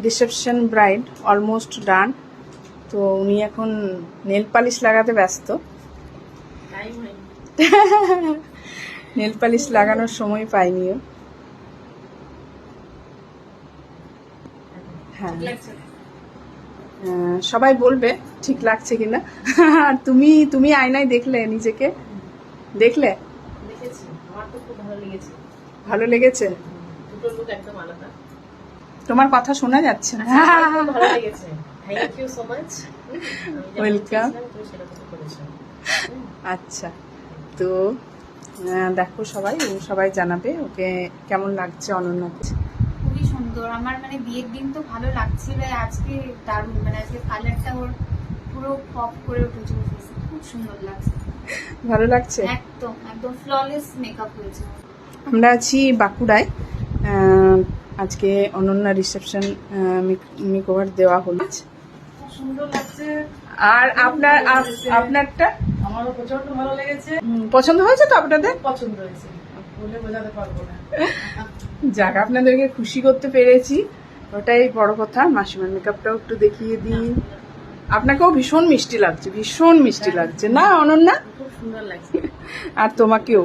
Reception bride almost done. তো উনি এখন নেল পালিশ লাগাতে ব্যস্ত। নেল পালিশ লাগানোর সময় পাইনিও। হ্যাঁ, সবাই বলবে ঠিক লাগছে কিনা। আর তুমি আয়নায় দেখলে নিজেকে? দেখলে? দেখেছি, আমার তো খুব ভালো লেগেছে। ভালো লেগেছে? দুটো লুক একদম আলাদা। তোমার কথা শোনা যাচ্ছে না। আমার খুব ভালো লেগেছে। Thank you so much. Welcome. তুমি সেটা তো করেছো। আচ্ছা, তো দেখো সবাই জানাবে ওকে কেমন লাগছে অনন্যাকে। খুবই সুন্দর। আমার মানে বিয়ের দিন তো ভালো লাগছিল, আজকে দারুণ, মানে আজকে কালারটা ওর পুরো পপ করে উঠেছে, খুব সুন্দর লাগছে। ভালো লাগছে? একদম একদম ফ্ললেস মেকআপ হয়েছে। আমরা আছি বাঁকুড়ায়। আজকে অনন্যা রিসেপশন মেকওভার দেওয়া হলো। খুব সুন্দর লাগছে। আর আপনারটা? আমারও প্রচন্ড ভালো লেগেছে। পছন্দ হয়েছে তো আপনাদের? পছন্দ হয়েছে, বলে বোঝাতে পারবো না। যাক, আপনাদেরকে খুশি করতে পেরেছি, ওটাই বড় কথা। মাসিমার মেকআপটাও একটু দেখিয়ে দিই। আপনাকেও ভীষণ মিষ্টি লাগছে, ভীষণ মিষ্টি লাগছে না অনন্যা? খুব সুন্দর লাগছে। আর তোমাকেও।